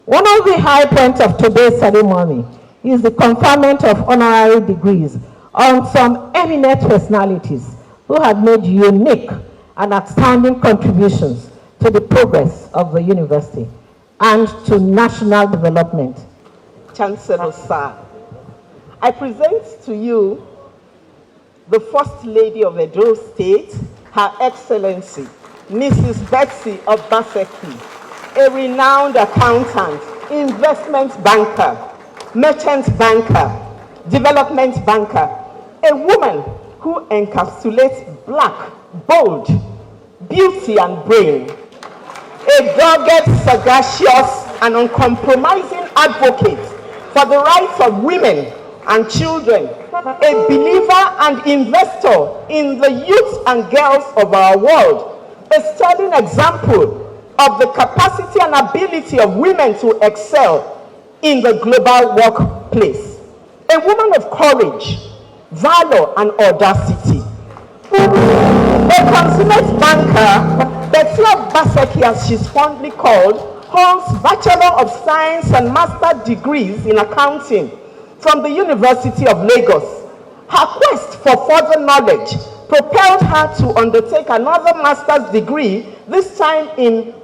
One of the high points of today's ceremony is the conferment of honorary degrees on some eminent personalities who have made unique and outstanding contributions to the progress of the university and to national development. Chancellor, sir, I present to you the First Lady of Edo State, Her Excellency, Mrs. Betsy Obaseki, a renowned accountant, investment banker, merchant banker, development banker, a woman who encapsulates black, bold, beauty and brain, a dogged, sagacious and uncompromising advocate for the rights of women and children, a believer and investor in the youth and girls of our world, a sterling example of the capacity and ability of women to excel in the global workplace, a woman of courage, valor and audacity. A consummate banker, Betsy Obaseki, as she's fondly called, holds Bachelor of Science and Master degrees in accounting from the University of Lagos. Her quest for further knowledge propelled her to undertake another master's degree, this time in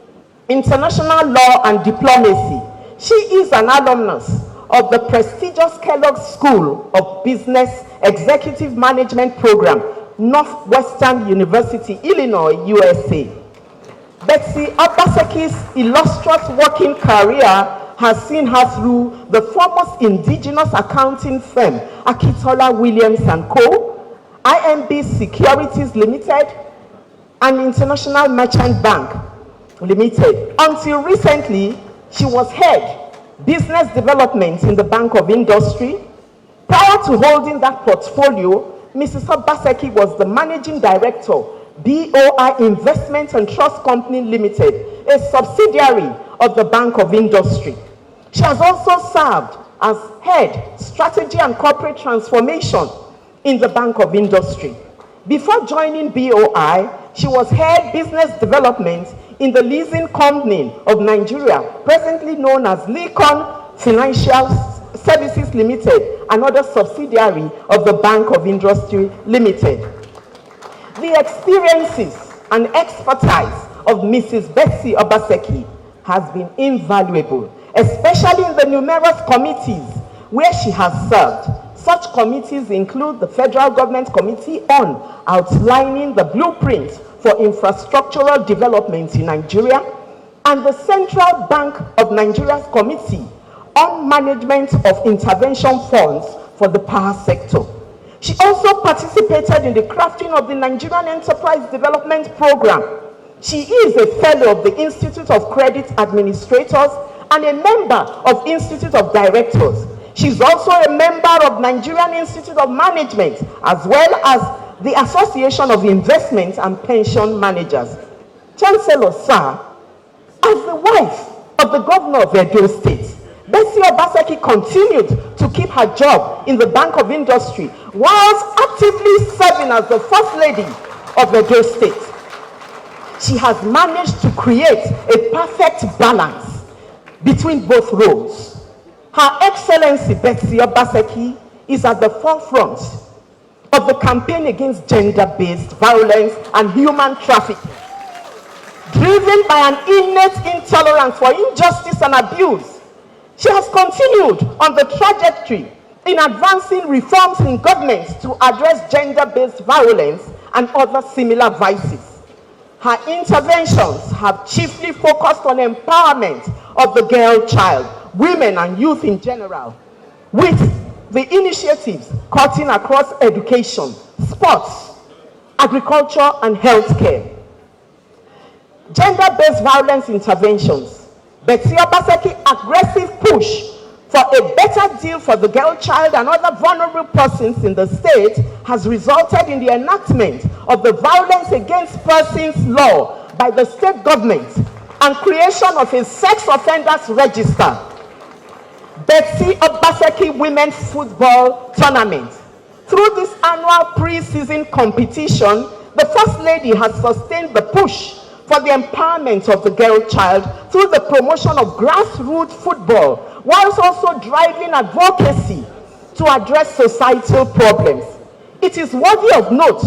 international law and diplomacy. She is an alumnus of the prestigious Kellogg School of Business Executive Management Program, Northwestern University, Illinois, USA. Betsy Obaseki's illustrious working career has seen her through the foremost indigenous accounting firm, Akitola Williams & Co., IMB Securities Limited, and International Merchant Bank Limited. Until recently, she was head business development in the Bank of Industry. Prior to holding that portfolio, Mrs. Obaseki was the managing director, BOI Investment and Trust Company Limited, a subsidiary of the Bank of Industry. She has also served as head strategy and corporate transformation in the Bank of Industry. Before joining BOI, she was head business development in the leasing company of Nigeria, presently known as Lincoln Financial Services Limited, another subsidiary of the Bank of Industry Limited. The experiences and expertise of Mrs. Betsy Obaseki has been invaluable, especially in the numerous committees where she has served. Such committees include the Federal Government Committee on Outlining the Blueprint for Infrastructural Development in Nigeria and the Central Bank of Nigeria's Committee on Management of Intervention Funds for the Power Sector. She also participated in the crafting of the Nigerian Enterprise Development Program. She is a fellow of the Institute of Credit Administrators and a member of Institute of Directors. She's also a member of Nigerian Institute of Management, as well as the Association of Investment and Pension Managers. Chancellor, sir, as the wife of the governor of Edo State, Betsy Obaseki continued to keep her job in the Bank of Industry whilst actively serving as the First Lady of Edo State. She has managed to create a perfect balance between both roles. Her Excellency Betsy Obaseki is at the forefront of the campaign against gender-based violence and human trafficking. Driven by an innate intolerance for injustice and abuse, she has continued on the trajectory in advancing reforms in government to address gender-based violence and other similar vices. Her interventions have chiefly focused on empowerment of the girl child, women and youth in general, with the initiatives cutting across education, sports, agriculture, and healthcare. Gender-based violence interventions. Betsy Obaseki's aggressive push for a better deal for the girl child and other vulnerable persons in the state has resulted in the enactment of the Violence Against Persons Law by the state government and creation of a sex offenders register. Betsy Obaseki Women's Football Tournament. Through this annual pre-season competition, the First Lady has sustained the push for the empowerment of the girl child through the promotion of grassroots football, whilst also driving advocacy to address societal problems. It is worthy of note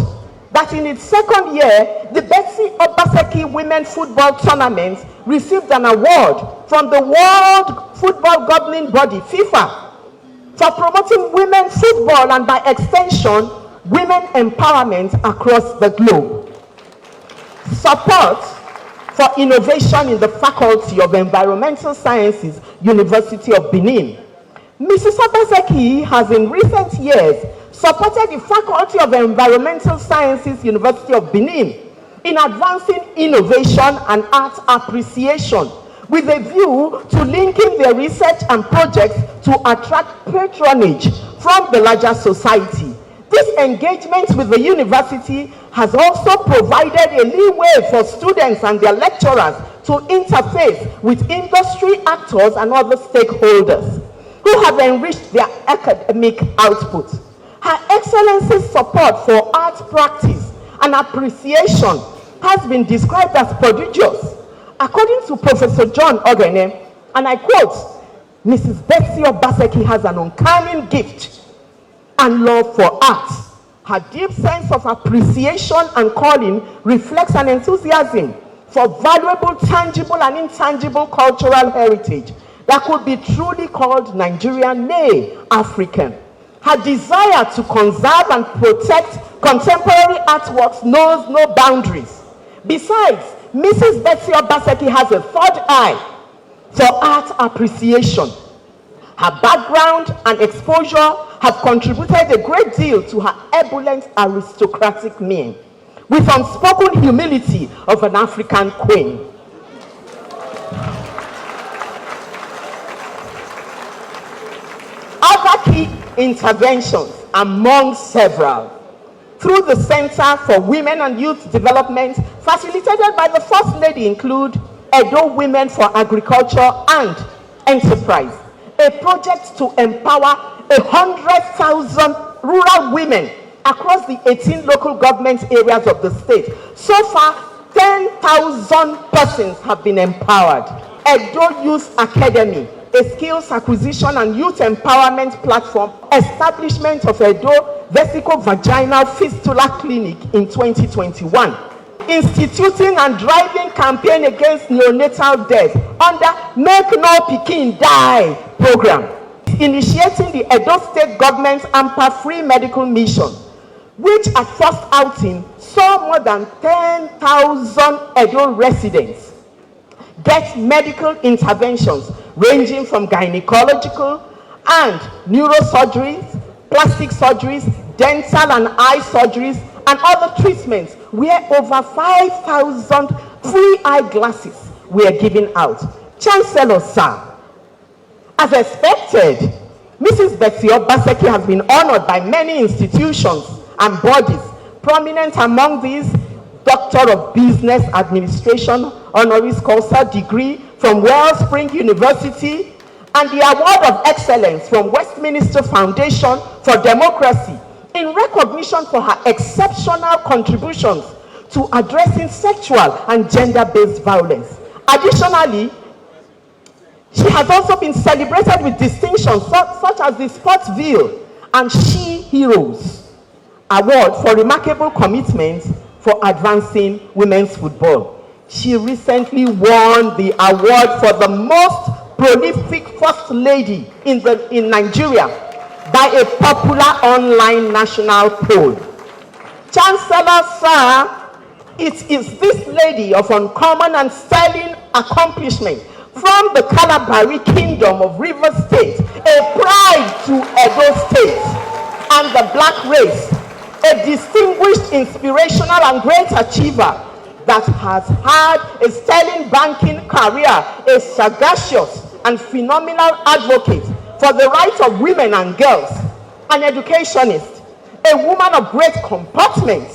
that in its second year, the Betsy Obaseki Women Football Tournament received an award from the World Football Governing Body, FIFA, for promoting women football and, by extension, women empowerment across the globe. Support for innovation in the Faculty of Environmental Sciences, University of Benin. Mrs. Obaseki has in recent years supported the Faculty of Environmental Sciences, University of Benin in advancing innovation and art appreciation with a view to linking their research and projects to attract patronage from the larger society. This engagement with the university has also provided a leeway for students and their lecturers to interface with industry actors and other stakeholders who have enriched their academic output. Her Excellency's support for art practice and appreciation has been described as prodigious. According to Professor John Ogene, and I quote, Mrs. Betsy Obaseki has an uncanny gift and love for art. Her deep sense of appreciation and calling reflects an enthusiasm for valuable, tangible, and intangible cultural heritage that could be truly called Nigerian, nay, African. Her desire to conserve and protect contemporary artworks knows no boundaries. Besides, Mrs. Betsy Obaseki has a third eye for art appreciation. Her background and exposure have contributed a great deal to her ebullient aristocratic mien, with unspoken humility of an African queen. Other key interventions, among several, through the Center for Women and Youth Development, facilitated by the First Lady, include Edo Women for Agriculture and Enterprise, a project to empower 100,000 rural women across the 18 local government areas of the state. So far, 10,000 persons have been empowered. Edo Youth Academy, a skills acquisition and youth empowerment platform, establishment of Edo Vesico-Vaginal Fistula Clinic in 2021. Instituting and driving campaign against neonatal death under Make No Pikin Die program. Initiating the Edo State Government's AMPA Free Medical Mission, which at first outing saw more than 10,000 Edo residents get medical interventions ranging from gynecological and neurosurgeries, plastic surgeries, dental and eye surgeries, and other treatments where over 5,000 free eyeglasses were given out. Chancellor, sir, as expected, Mrs. Betsy Obaseki has been honored by many institutions and bodies, prominent among these, Doctor of Business Administration, Honouris Causa degree from Wellspring University, and the Award of Excellence from Westminster Foundation for Democracy in recognition for her exceptional contributions to addressing sexual and gender-based violence. Additionally, she has also been celebrated with distinctions such as the Sportsville and She Heroes Award for remarkable commitment for advancing women's football. She recently won the award for the most prolific First Lady in Nigeria by a popular online national poll. Chancellor, sir, it is this lady of uncommon and sterling accomplishment from the Calabari Kingdom of Rivers State, a pride to Edo State and the black race, a distinguished, inspirational, and great achiever that has had a sterling banking career, a sagacious and phenomenal advocate for the rights of women and girls, an educationist, a woman of great comportment,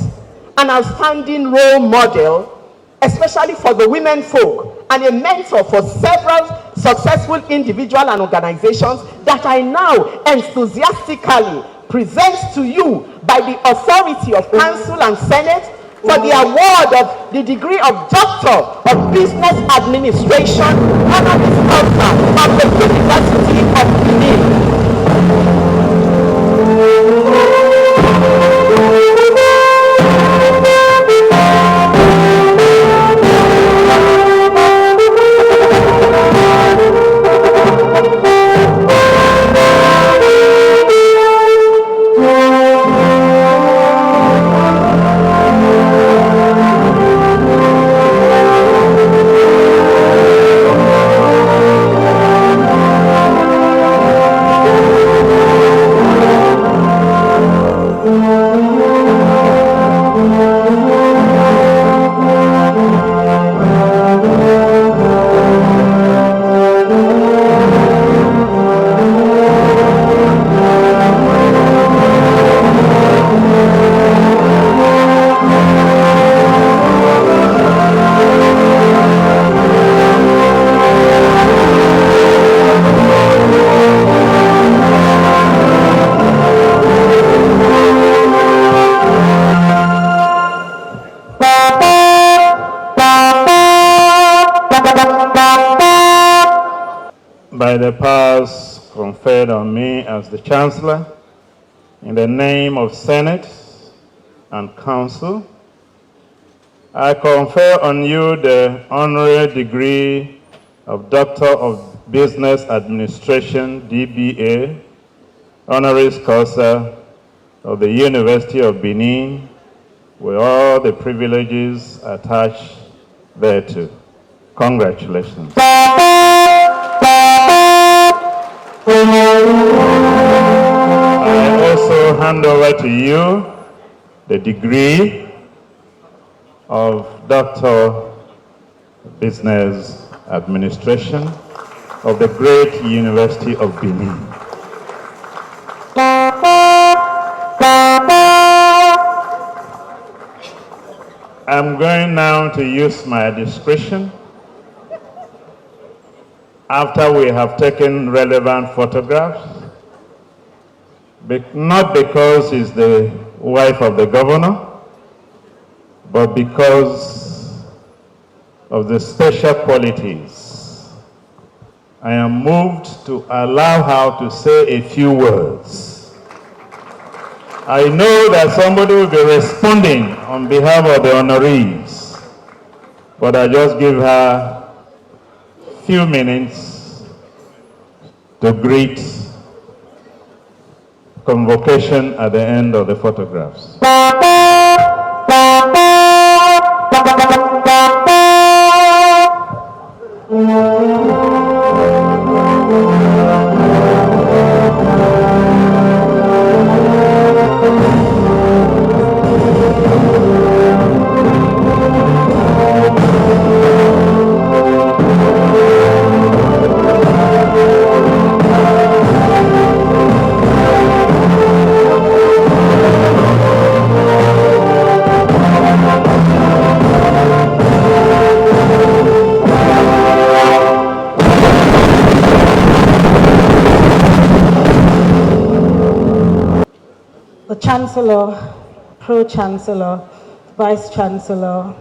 an outstanding role model, especially for the women folk, and a mentor for several successful individuals and organizations that I now enthusiastically present to you by the authority of Council and Senate, for the award of the degree of Doctor of Business Administration, Honouris Causa from the University of Benin. By the powers conferred on me as the Chancellor, in the name of Senate and Council, I confer on you the honorary degree of Doctor of Business Administration, DBA, Honoris Causa of the University of Benin, with all the privileges attached thereto. Congratulations. I also hand over to you the degree of Doctor of Business Administration of the great University of Benin. I'm going now to use my discretion, after we have taken relevant photographs, not because she's the wife of the governor, but because of the special qualities. I am moved to allow her to say a few words. I know that somebody will be responding on behalf of the honorees, but I just give her few minutes to greet convocation at the end of the photographs. The Chancellor, Pro-Chancellor, Vice-Chancellor,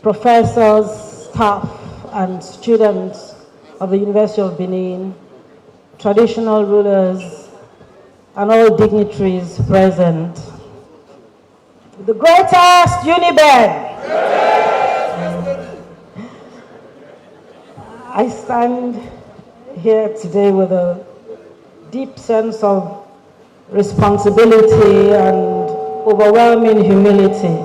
professors, staff, and students of the University of Benin, traditional rulers, and all dignitaries present. The greatest Uniben! I stand here today with a deep sense of responsibility and overwhelming humility,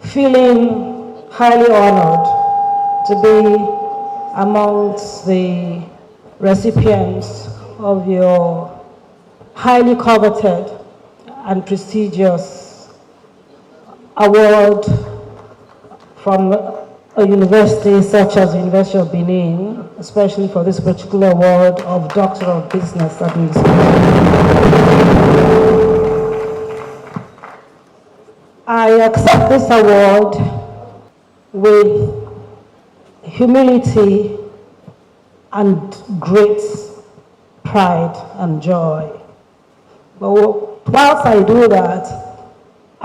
feeling highly honored to be amongst the recipients of your highly coveted and prestigious award from a university such as the University of Benin, especially for this particular award of Doctor of Business Administration. I accept this award with humility and great pride and joy. But whilst I do that,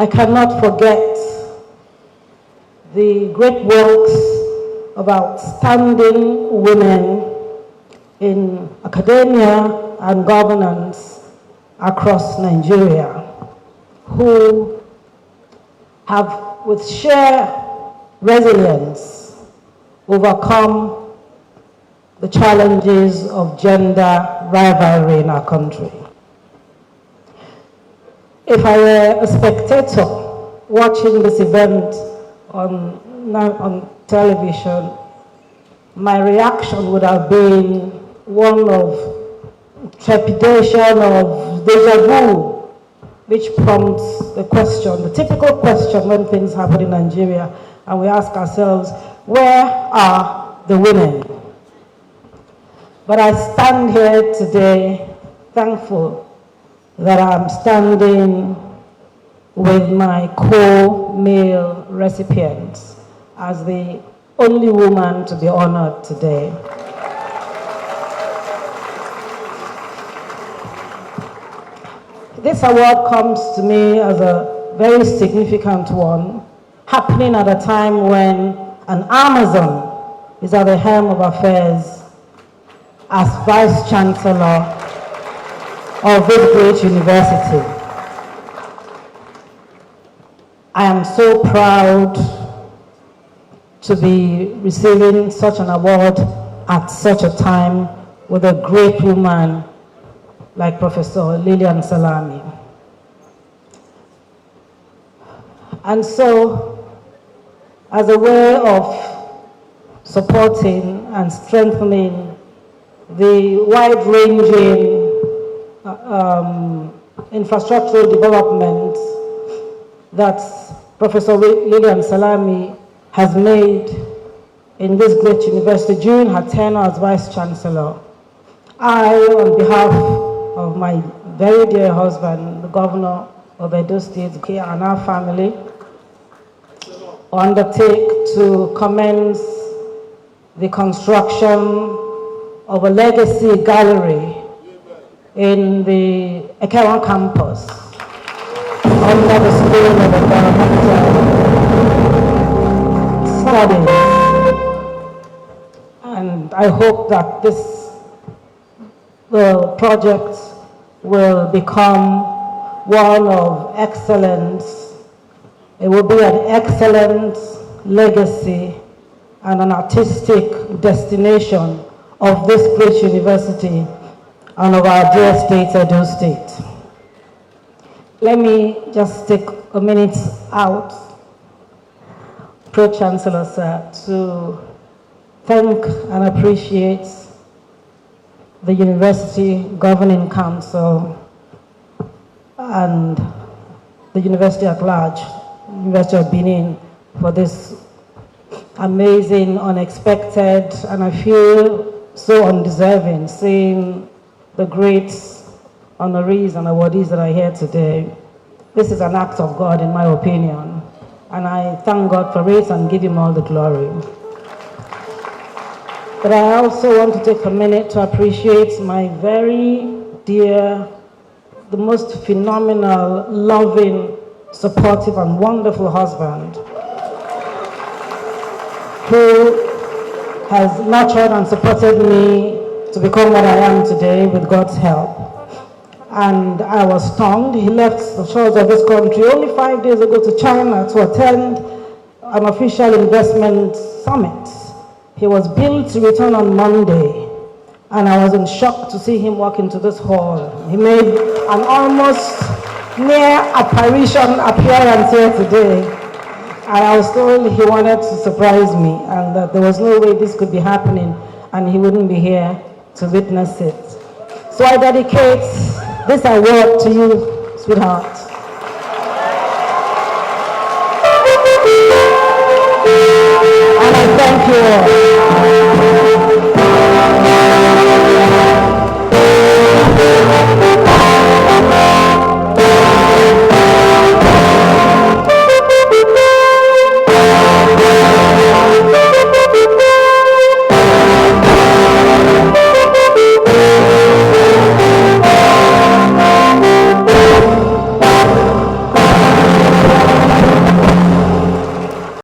I cannot forget the great works of outstanding women in academia and governance across Nigeria who have, with sheer resilience, overcome the challenges of gender rivalry in our country. If I were a spectator watching this event on television, my reaction would have been one of trepidation, of deja vu, which prompts the question, the typical question when things happen in Nigeria, and we ask ourselves, where are the women? But I stand here today thankful that I'm standing with my co-male recipients as the only woman to be honored today. This award comes to me as a very significant one, happening at a time when an Amazon is at the helm of affairs as Vice Chancellor of this great university. I am so proud to be receiving such an award at such a time with a great woman like Professor Lillian Salami. And so, as a way of supporting and strengthening the wide-ranging infrastructural development that Professor Lillian Salami has made in this great university during her tenure as Vice Chancellor, I, on behalf of my very dear husband, the Governor of Edo State, and our family, undertake to commence the construction of a legacy gallery in the Ekewan campus under the School of Environmental Studies. And I hope that the project will become one of excellence. It will be an excellent legacy and an artistic destination of this great university and of our dear state, Edo State. Let me just take a minute out, Pro-Chancellor, sir, to thank and appreciate the University Governing Council and the university at large, University of Benin, for this amazing, unexpected, and I feel so undeserving seeing the great honorees and awardees that are here today. This is an act of God, in my opinion, and I thank God for it and give him all the glory. But I also want to take a minute to appreciate my very dear, the most phenomenal, loving, supportive, and wonderful husband who has nurtured and supported me to become what I am today with God's help. And I was stunned. He left the shores of this country only 5 days ago to China to attend an official investment summit. He was billed to return on Monday, and I was in shock to see him walk into this hall. He made an almost near apparition appearance here today, and I was told he wanted to surprise me and that there was no way this could be happening and he wouldn't be here to witness it. So I dedicate this award to you, sweetheart. And I thank you